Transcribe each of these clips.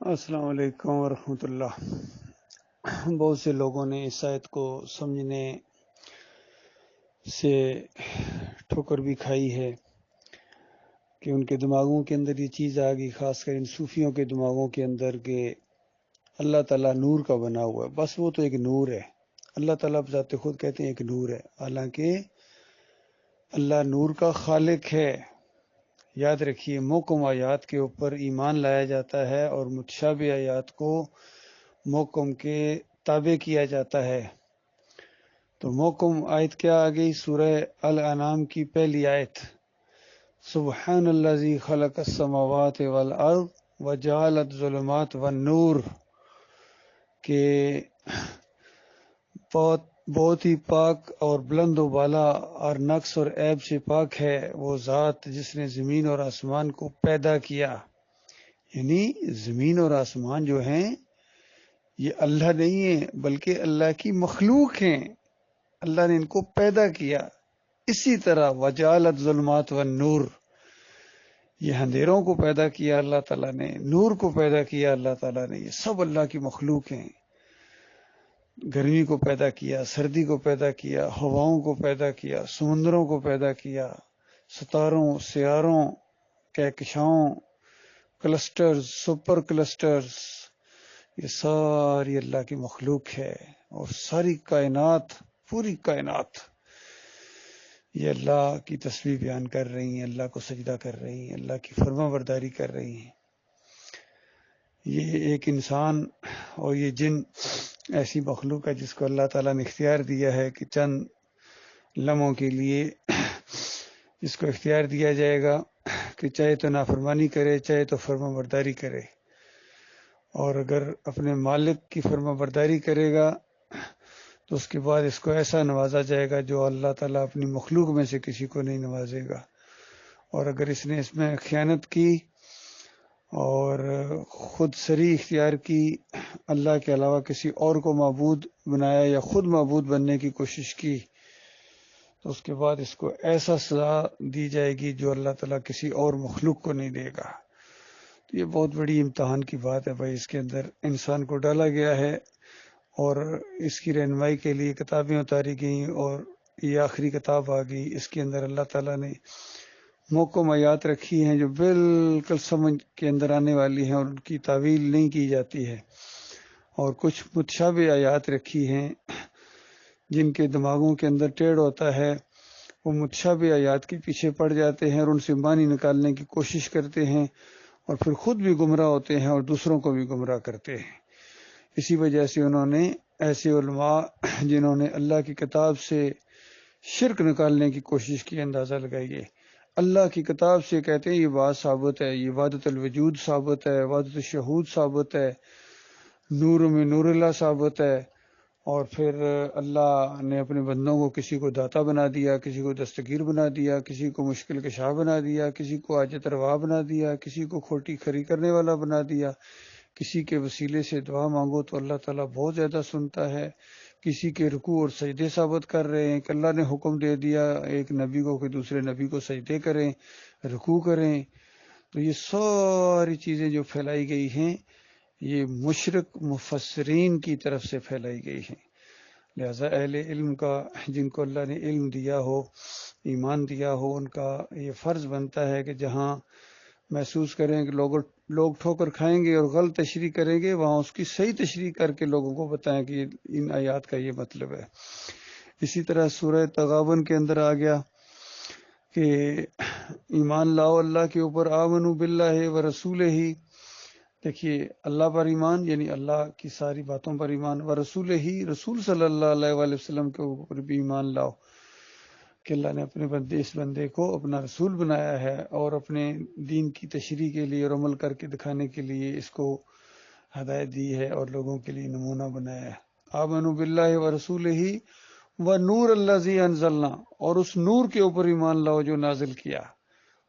السلام علیکم ورحمۃ اللہ۔ بہت سے لوگوں نے اس آیت کو سمجھنے سے ٹھوکر بھی کھائی ہے کہ ان کے دماغوں کے اندر یہ چیز آ گئی، خاص کر ان صوفیوں کے دماغوں کے اندر، کہ اللہ تعالیٰ نور کا بنا ہوا ہے، بس وہ تو ایک نور ہے۔ اللہ تعالیٰ بذات خود کہتے ہیں ایک نور ہے، حالانکہ اللہ نور کا خالق ہے۔ یاد رکھیے، محکم آیات کے اوپر ایمان لایا جاتا ہے اور متشابہ آیات کو محکم کے تابع کیا جاتا ہے۔ تو محکم آیت کیا آ گئی؟ سورہ الانعام کی پہلی آیت، سبحان الذی خلق السماوات والارض وجعل الظلمات والنور، کہ بہت ہی پاک اور بلند و بالا اور نقص اور عیب سے پاک ہے وہ ذات جس نے زمین اور آسمان کو پیدا کیا۔ یعنی زمین اور آسمان جو ہیں یہ اللہ نہیں ہے بلکہ اللہ کی مخلوق ہیں، اللہ نے ان کو پیدا کیا۔ اسی طرح وجعل الظلمات والنور، یہ اندھیروں کو پیدا کیا اللہ تعالیٰ نے، نور کو پیدا کیا اللہ تعالیٰ نے، یہ سب اللہ کی مخلوق ہیں۔ گرمی کو پیدا کیا، سردی کو پیدا کیا، ہواؤں کو پیدا کیا، سمندروں کو پیدا کیا، ستاروں، سیاروں، کہکشاؤں، کلسٹرز، سپر کلسٹرز، یہ ساری اللہ کی مخلوق ہے۔ اور ساری کائنات، پوری کائنات یہ اللہ کی تسبیح بیان کر رہی ہیں، اللہ کو سجدہ کر رہی ہیں، اللہ کی فرما برداری کر رہی ہیں۔ یہ ایک انسان اور یہ جن ایسی مخلوق ہے جس کو اللہ تعالیٰ نے اختیار دیا ہے کہ چند لمحوں کے لیے جس کو اختیار دیا جائے گا کہ چاہے تو نافرمانی کرے چاہے تو فرما برداری کرے، اور اگر اپنے مالک کی فرما برداری کرے گا تو اس کے بعد اس کو ایسا نوازا جائے گا جو اللہ تعالیٰ اپنی مخلوق میں سے کسی کو نہیں نوازے گا۔ اور اگر اس نے اس میں خیانت کی اور خود سری اختیار کی، اللہ کے علاوہ کسی اور کو معبود بنایا یا خود معبود بننے کی کوشش کی، تو اس کے بعد اس کو ایسا سزا دی جائے گی جو اللہ تعالیٰ کسی اور مخلوق کو نہیں دے گا۔ تو یہ بہت بڑی امتحان کی بات ہے بھائی، اس کے اندر انسان کو ڈالا گیا ہے اور اس کی رہنمائی کے لیے کتابیں اتاری گئیں، اور یہ آخری کتاب آ گئی۔ اس کے اندر اللہ تعالیٰ نے محکم آیات رکھی ہیں جو بالکل سمجھ کے اندر آنے والی ہیں اور ان کی تعویل نہیں کی جاتی ہے، اور کچھ متشابہ آیات رکھی ہیں جن کے دماغوں کے اندر ٹیڑھ ہوتا ہے، وہ متشابہ آیات کے پیچھے پڑ جاتے ہیں اور ان سے معنی نکالنے کی کوشش کرتے ہیں، اور پھر خود بھی گمراہ ہوتے ہیں اور دوسروں کو بھی گمراہ کرتے ہیں۔ اسی وجہ سے انہوں نے ایسے علماء جنہوں نے اللہ کی کتاب سے شرک نکالنے کی کوشش کی، اندازہ لگائیے، اللہ کی کتاب سے کہتے ہیں یہ بات ثابت ہے، یہ وحدت الوجود ثابت ہے، وحدت الشہود ثابت ہے، نور میں نور اللہ ثابت ہے، اور پھر اللہ نے اپنے بندوں کو کسی کو داتا بنا دیا، کسی کو دستگیر بنا دیا، کسی کو مشکل کشا بنا دیا، کسی کو حاجت روا بنا دیا، کسی کو کھوٹی کھری کرنے والا بنا دیا، کسی کے وسیلے سے دعا مانگو تو اللہ تعالیٰ بہت زیادہ سنتا ہے، کسی کے رکوع اور سجدے ثابت کر رہے ہیں کہ اللہ نے حکم دے دیا ایک نبی کو کہ دوسرے نبی کو سجدے کریں، رکوع کریں۔ تو یہ ساری چیزیں جو پھیلائی گئی ہیں یہ مشرک مفسرین کی طرف سے پھیلائی گئی ہیں۔ لہذا اہل علم کا، جن کو اللہ نے علم دیا ہو، ایمان دیا ہو، ان کا یہ فرض بنتا ہے کہ جہاں محسوس کریں کہ لوگ ٹھوکر کھائیں گے اور غلط تشریح کریں گے، وہاں اس کی صحیح تشریح کر کے لوگوں کو بتائیں کہ ان آیات کا یہ مطلب ہے۔ اسی طرح سورہ تغابن کے اندر آ گیا کہ ایمان لاؤ اللہ کے اوپر، آمنوا باللہ و رسولہ ہی، دیکھیے اللہ پر ایمان یعنی اللہ کی ساری باتوں پر ایمان، و رسول ہی، رسول صلی اللہ علیہ وآلہ وسلم کے اوپر بھی ایمان لاؤ کہ اللہ نے اپنے بندے، اس بندے کو اپنا رسول بنایا ہے اور اپنے دین کی تشریح کے لیے اور عمل کر کے دکھانے کے لیے اس کو ہدایت دی ہے اور لوگوں کے لیے نمونہ بنایا ہے۔ آمنوا باللہ و رسولہ و نور الذی انزلنا، اور اس نور کے اوپر ایمان لاؤ جو نازل کیا۔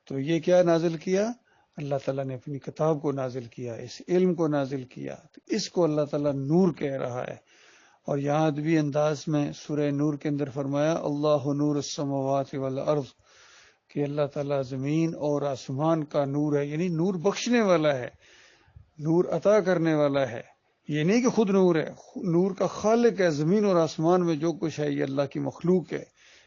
تو یہ کیا نازل کیا؟ اللہ تعالیٰ نے اپنی کتاب کو نازل کیا، اس علم کو نازل کیا، تو اس کو اللہ تعالیٰ نور کہہ رہا ہے۔ اور یہاں ادبی انداز میں سورہ نور کے اندر فرمایا اللہ نور السماوات والارض، کہ اللہ تعالیٰ زمین اور آسمان کا نور ہے، یعنی نور بخشنے والا ہے، نور عطا کرنے والا ہے، یہ نہیں کہ خود نور ہے، نور کا خالق ہے، زمین اور آسمان میں جو کچھ ہے یہ اللہ کی مخلوق ہے،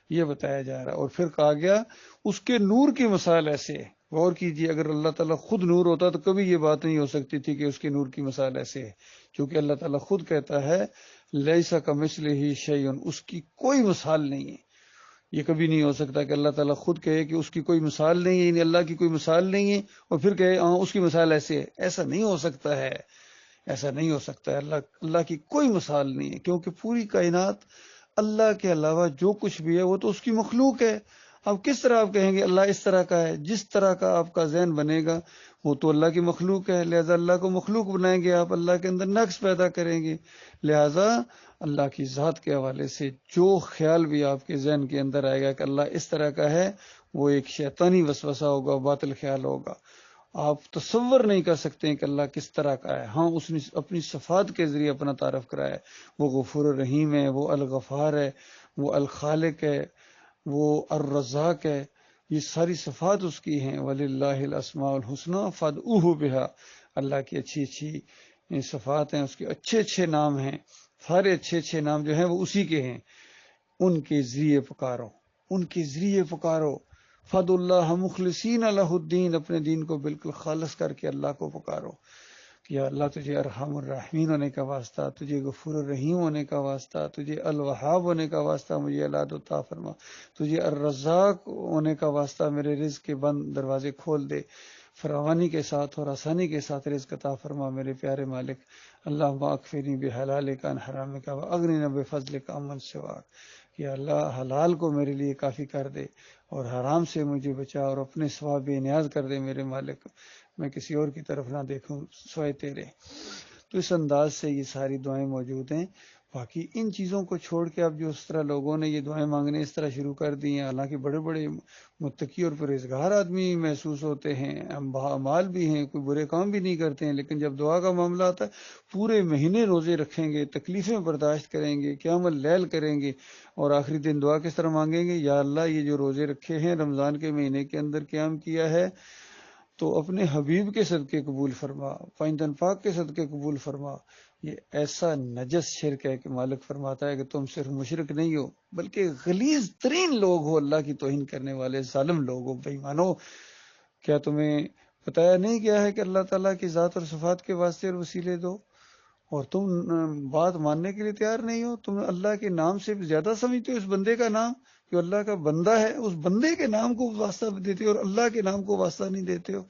یہ بتایا جا رہا ہے۔ اور پھر کہا گیا اس کے نور کی مثال ایسے ہے۔ غور کیجیے، اگر اللہ تعالیٰ خود نور ہوتا تو کبھی یہ بات نہیں ہو سکتی تھی کہ اس کے نور کی مثال ایسے ہے، کیونکہ اللہ تعالیٰ خود کہتا ہے لیسا کمثلہ شیء، اس کی کوئی مثال نہیں ہے۔ یہ کبھی نہیں ہو سکتا کہ اللہ تعالیٰ خود کہے کہ اس کی کوئی مثال نہیں ہے، یعنی اللہ کی کوئی مثال نہیں ہے، اور پھر کہے ہاں اس کی مثال ایسے ہے۔ ایسا نہیں ہو سکتا ہے، ایسا نہیں ہو سکتا ہے۔ اللہ کی کوئی مثال نہیں ہے، کیونکہ پوری کائنات اللہ کے علاوہ جو کچھ بھی ہے وہ تو اس کی مخلوق ہے۔ اب کس طرح آپ کہیں گے اللہ اس طرح کا ہے؟ جس طرح کا آپ کا ذہن بنے گا وہ تو اللہ کی مخلوق ہے، لہذا اللہ کو مخلوق بنائیں گے آپ، اللہ کے اندر نقص پیدا کریں گے۔ لہذا اللہ کی ذات کے حوالے سے جو خیال بھی آپ کے ذہن کے اندر آئے گا کہ اللہ اس طرح کا ہے، وہ ایک شیطانی وسوسہ ہوگا، باطل خیال ہوگا۔ آپ تصور نہیں کر سکتے ہیں کہ اللہ کس طرح کا ہے۔ ہاں اس نے اپنی صفات کے ذریعے اپنا تعارف کرایا ہے، وہ غفور الرحیم ہے، وہ الغفار ہے، وہ الخالق ہے، وہ الرزاق ہے، یہ ساری صفات اس کی ہیں۔ وَلِلَّهِ الْأَسْمَاءُ الْحُسْنَىٰ فَادْعُوهُ بِهَا، اللہ کی اچھی اچھی صفات ہیں، اس کے اچھے اچھے نام ہیں، سارے اچھے اچھے نام جو ہیں وہ اسی کے ہیں۔ ان کے ذریعے پکارو، ان کے ذریعے پکارو۔ فَادْعُوا اللَّهَ مُخْلِصِينَ لَهُ الدِّينَ، اپنے دین کو بالکل خالص کر کے اللہ کو پکارو کہ یا اللہ تجھے ارحم الراحمین ہونے کا واسطہ، تجھے غفور الرحیم ہونے کا واسطہ، تجھے الوہاب ہونے کا واسطہ مجھے اولاد عطا فرما، تجھے الرزاق ہونے کا واسطہ میرے رزق کے بند دروازے کھول دے، فراوانی کے ساتھ اور آسانی کے ساتھ رزق عطا فرما میرے پیارے مالک۔ اللہم اکفنی بحلالک عن حرامک واغننی بفضلک عمن سواک، یا اللہ حلال کو میرے لیے کافی کر دے اور حرام سے مجھے بچا اور اپنے سوا بے نیاز کر دے میرے مالک، میں کسی اور کی طرف نہ دیکھوں سوائے تیرے۔ تو اس انداز سے یہ ساری دعائیں موجود ہیں۔ باقی ان چیزوں کو چھوڑ کے اب جو اس طرح لوگوں نے یہ دعائیں مانگنے اس طرح شروع کر دی ہیں، حالانکہ بڑے بڑے متقی اور پرہیزگار آدمی محسوس ہوتے ہیں، باعمال بھی ہیں، کوئی برے کام بھی نہیں کرتے ہیں، لیکن جب دعا کا معاملہ آتا ہے پورے مہینے روزے رکھیں گے، تکلیفیں برداشت کریں گے، قیام اللیل کریں گے، اور آخری دن دعا کس طرح مانگیں گے؟ یا اللہ یہ جو روزے رکھے ہیں رمضان کے مہینے کے اندر قیام کیا ہے تو اپنے حبیب کے صدقے قبول فرما، پائندن پاک کے صدقے قبول فرما۔ یہ ایسا نجس شرک ہے کہ مالک فرماتا ہے کہ تم صرف مشرک نہیں ہو بلکہ غلیظ ترین لوگ ہو، اللہ کی توہین کرنے والے ظالم لوگ ہو، بے ایمانو۔ کیا تمہیں بتایا نہیں گیا ہے کہ اللہ تعالیٰ کی ذات اور صفات کے واسطے اور وسیلے دو، اور تم بات ماننے کے لیے تیار نہیں ہو؟ تم اللہ کے نام سے زیادہ سمجھتے ہو اس بندے کا نام، جو اللہ کا بندہ ہے، اس بندے کے نام کو واسطہ دیتے ہو اور اللہ کے نام کو واسطہ نہیں دیتے ہو۔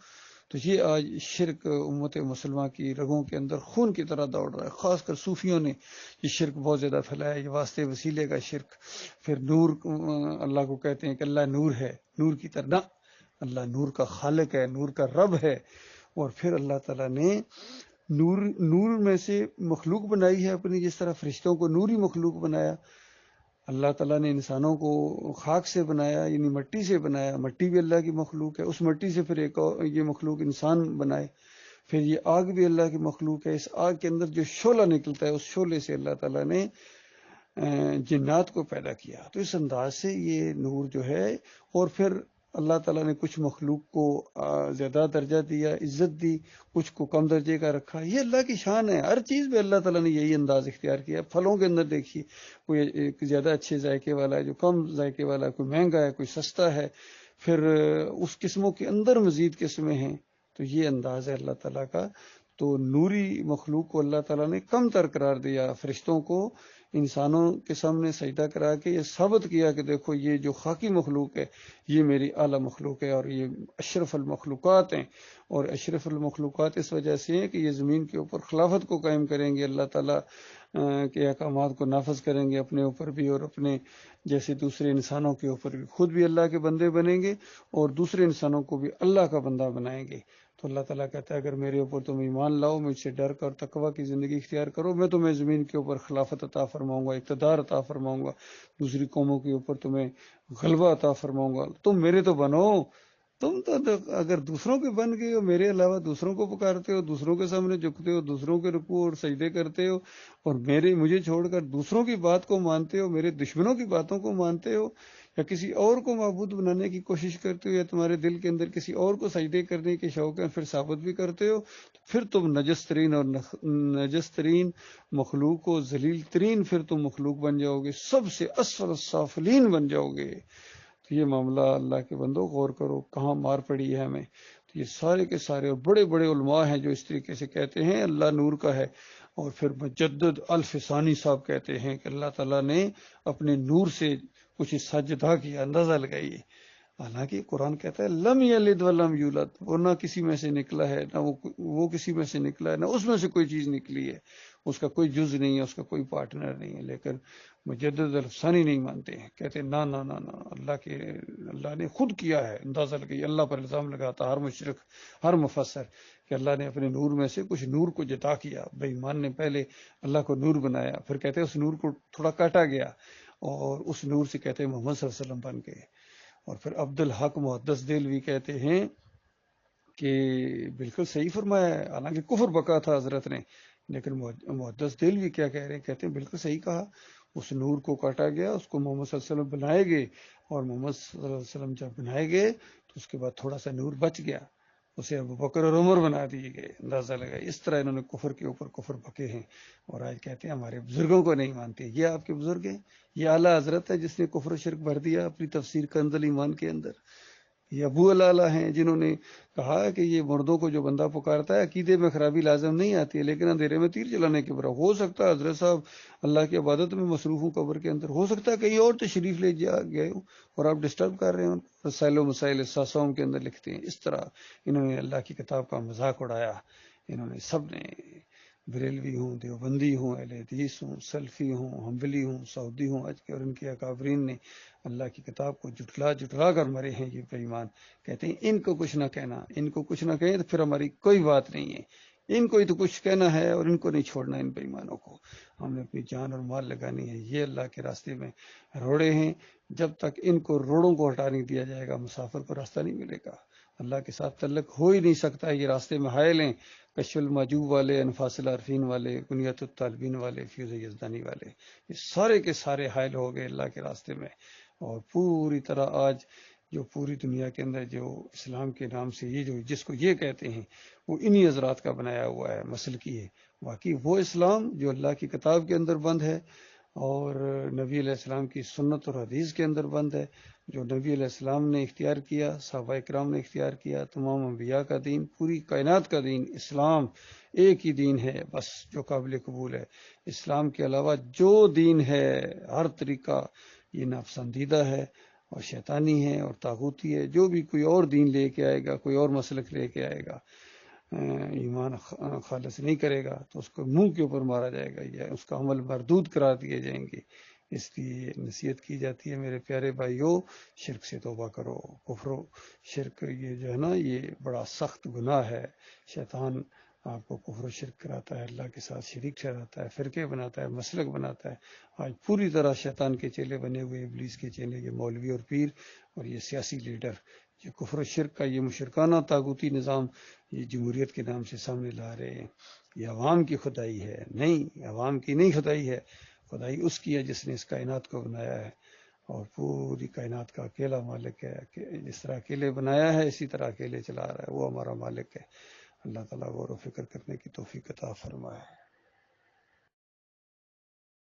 تو یہ آج شرک امت مسلمہ کی رگوں کے اندر خون کی طرح دوڑ رہا ہے، خاص کر صوفیوں نے یہ شرک بہت زیادہ پھیلایا، یہ واسطے وسیلے کا شرک۔ پھر نور اللہ کو کہتے ہیں کہ اللہ نور ہے، نور کی طرح نہ، اللہ نور کا خالق ہے، نور کا رب ہے۔ اور پھر اللہ تعالیٰ نے نور میں سے مخلوق بنائی ہے اپنی، جس طرح فرشتوں کو نوری مخلوق بنایا، اللہ تعالیٰ نے انسانوں کو خاک سے بنایا، یعنی مٹی سے بنایا، مٹی بھی اللہ کی مخلوق ہے، اس مٹی سے پھر ایک اور یہ مخلوق انسان بنائے۔ پھر یہ آگ بھی اللہ کی مخلوق ہے، اس آگ کے اندر جو شعلہ نکلتا ہے اس شعلے سے اللہ تعالیٰ نے جنات کو پیدا کیا۔ تو اس انداز سے یہ نور جو ہے، اور پھر اللہ تعالیٰ نے کچھ مخلوق کو زیادہ درجہ دیا، عزت دی، کچھ کو کم درجے کا رکھا، یہ اللہ کی شان ہے۔ ہر چیز میں اللہ تعالیٰ نے یہی انداز اختیار کیا۔ پھلوں کے اندر دیکھیے، کوئی ایک زیادہ اچھے ذائقے والا ہے، جو کم ذائقے والا ہے، کوئی مہنگا ہے، کوئی سستا ہے، پھر اس قسموں کے اندر مزید قسمیں ہیں۔ تو یہ انداز ہے اللہ تعالیٰ کا۔ تو نوری مخلوق کو اللہ تعالیٰ نے کم تر قرار دیا، فرشتوں کو انسانوں کے سامنے سجدہ کرا کے یہ ثابت کیا کہ دیکھو یہ جو خاکی مخلوق ہے یہ میری اعلیٰ مخلوق ہے، اور یہ اشرف المخلوقات ہیں۔ اور اشرف المخلوقات اس وجہ سے ہیں کہ یہ زمین کے اوپر خلافت کو قائم کریں گے، اللہ تعالیٰ کے احکامات کو نافذ کریں گے اپنے اوپر بھی اور اپنے جیسے دوسرے انسانوں کے اوپر بھی، خود بھی اللہ کے بندے بنیں گے اور دوسرے انسانوں کو بھی اللہ کا بندہ بنائیں گے۔ تو اللہ تعالیٰ کہتا ہے اگر میرے اوپر تم ایمان لاؤ، مجھ سے ڈر کر تقوی کی زندگی اختیار کرو، میں تمہیں زمین کے اوپر خلافت عطا فرماؤں گا، اقتدار عطا فرماؤں گا، دوسری قوموں کے اوپر تمہیں غلبہ عطا فرماؤں گا۔ تم میرے تو بنو، تم تو اگر دوسروں کے بن گئے ہو، میرے علاوہ دوسروں کو پکارتے ہو، دوسروں کے سامنے جھکتے ہو، دوسروں کے رکوع اور سجدے کرتے ہو، اور مجھے چھوڑ کر دوسروں کی بات کو مانتے ہو، میرے دشمنوں کی باتوں کو مانتے ہو، یا کسی اور کو معبود بنانے کی کوشش کرتے ہو، یا تمہارے دل کے اندر کسی اور کو سجدے کرنے کے شوق ہے، پھر ثابت بھی کرتے ہو، تو پھر تم نجس ترین اور نجس ترین مخلوق ہو، ذلیل ترین پھر تم مخلوق بن جاؤ گے، سب سے اسفل السافلین بن جاؤ گے۔ تو یہ معاملہ اللہ کے بندو غور کرو، کہاں مار پڑی ہے ہمیں۔ تو یہ سارے کے سارے اور بڑے بڑے علماء ہیں جو اس طریقے سے کہتے ہیں اللہ نور کا ہے، اور پھر مجدد الفسانی صاحب کہتے ہیں کہ اللہ تعالیٰ نے اپنے نور سے کچھ حصہ جدا کیا، اندازہ لگائیے۔ حالانکہ قرآن کہتا ہے لم یلد ولم یولد، وہ نہ کسی میں سے نکلا ہے، نہ وہ کسی میں سے نکلا ہے، نہ اس میں سے کوئی چیز نکلی ہے، اس کا کوئی جز نہیں ہے، اس کا کوئی پارٹنر نہیں ہے۔ لیکن مجدد الفسانی نہیں مانتے ہیں، کہتے ہیں نہ اللہ نے خود کیا ہے، اندازہ لگائیے۔ اللہ پر الزام لگاتا ہر مشرک، ہر مفسر کہ اللہ نے اپنے نور میں سے کچھ نور کو جدا کیا۔ بے ایمان نے پہلے اللہ کو نور بنایا، پھر کہتے ہیں اس نور کو تھوڑا کاٹا گیا، اور اس نور سے کہتے ہیں محمد صلی اللہ علیہ وسلم بن گئے۔ اور پھر عبد الحق محدث دہلوی کہتے ہیں کہ بالکل صحیح فرمایا ہے، حالانکہ کفر بکا تھا حضرت نے، لیکن محدث دہلوی کیا کہہ رہے ہیں، کہتے ہیں بالکل صحیح کہا، اس نور کو کاٹا گیا، اس کو محمد صلی اللہ علیہ وسلم بنائے گئے، اور محمد صلی اللہ علیہ وسلم جب بنائے گئے تو اس کے بعد تھوڑا سا نور بچ گیا، اسے ابو بکر اور عمر بنا دیے گئے۔ اندازہ لگائے، اس طرح انہوں نے کفر کے اوپر کفر بکے ہیں، اور آج کہتے ہیں ہمارے بزرگوں کو نہیں مانتے۔ یہ آپ کے بزرگ ہیں، یہ اعلیٰ حضرت ہے جس نے کفر و شرک بھر دیا اپنی تفسیر کنز ایمان کے اندر۔ یہ ابو الاعلیٰ ہیں جنہوں نے کہا کہ یہ مردوں کو جو بندہ پکارتا ہے عقیدے میں خرابی لازم نہیں آتی ہے، لیکن اندھیرے میں تیر چلانے کے برابر ہو سکتا ہے حضرت صاحب اللہ کی عبادت میں مصروف ہوں قبر کے اندر، ہو سکتا ہے کہیں اور تشریف لے گئے ہوں اور آپ ڈسٹرب کر رہے ہوں۔ رسائل و مسائل ساسوم کے اندر لکھتے ہیں اس طرح انہوں نے اللہ کی کتاب کا مذاق اڑایا۔ انہوں نے سب نے، بریلوی ہوں، دیوبندی ہوں، اہل حدیث ہوں، سلفی ہوں، حنبلی ہوں، سعودی ہوں، آج کے اور ان کے اکابرین نے اللہ کی کتاب کو جٹلا کر مرے ہیں یہ بے ایمان۔ کہتے ہیں ان کو کچھ نہ کہنا، ان کو کچھ نہ کہیں تو پھر ہماری کوئی بات نہیں ہے، ان کو ہی تو کچھ کہنا ہے اور ان کو نہیں چھوڑنا۔ ان بے ایمانوں کو ہم نے اپنی جان اور مال لگانی ہے، یہ اللہ کے راستے میں روڑے ہیں، جب تک ان کو روڑوں کو ہٹا نہیں دیا جائے گا مسافر کو راستہ نہیں ملے گا، اللہ کے ساتھ تعلق ہو ہی نہیں سکتا۔ یہ راستے میں حائل ہیں، کشف المحجوب والے، انفاس العارفین والے، کنیت الطالبین والے، فیوز یزدانی والے، یہ سارے کے سارے حائل ہو گئے اللہ کے راستے میں۔ اور پوری طرح آج جو پوری دنیا کے اندر جو اسلام کے نام سے یہ جو جس کو یہ کہتے ہیں وہ انہی حضرات کا بنایا ہوا ہے، مسلکی ہے۔ باقی وہ اسلام جو اللہ کی کتاب کے اندر بند ہے اور نبی علیہ السلام کی سنت اور حدیث کے اندر بند ہے، جو نبی علیہ السلام نے اختیار کیا، صحابہ اکرام نے اختیار کیا، تمام انبیاء کا دین، پوری کائنات کا دین اسلام ایک ہی دین ہے بس جو قابل قبول ہے۔ اسلام کے علاوہ جو دین ہے ہر طریقہ یہ ناپسندیدہ ہے اور شیطانی ہے اور طاغوتی ہے۔ جو بھی کوئی اور دین لے کے آئے گا، کوئی اور مسلک لے کے آئے گا، ایمان خالص نہیں کرے گا تو اس کو منہ کے اوپر مارا جائے گا یا اس کا عمل مردود قرار دیے جائیں گے۔ اس لیے نصیحت کی جاتی ہے میرے پیارے بھائیوں، شرک سے توبہ کرو۔ کفر و شرک یہ جو ہے نا یہ بڑا سخت گناہ ہے۔ شیطان آپ کو کفر و شرک کراتا ہے، اللہ کے ساتھ شریک ٹھہراتا ہے، فرقے بناتا ہے، مسلک بناتا ہے۔ آج پوری طرح شیطان کے چیلے بنے ہوئے، ابلیس کے چیلے، یہ مولوی اور پیر اور یہ سیاسی لیڈر، یہ کفر و شرک کا یہ مشرکانہ طاغوتی نظام یہ جمہوریت کے نام سے سامنے لا رہے ہیں۔ یہ عوام کی خدائی ہے، نہیں، عوام کی نہیں خدائی ہے، خدائی اس کی ہے جس نے اس کائنات کو بنایا ہے اور پوری کائنات کا اکیلا مالک ہے۔ کہ جس طرح اکیلے بنایا ہے اسی طرح اکیلے چلا رہا ہے، وہ ہمارا مالک ہے۔ اللہ تعالیٰ غور و فکر کرنے کی توفیق عطا فرمائے۔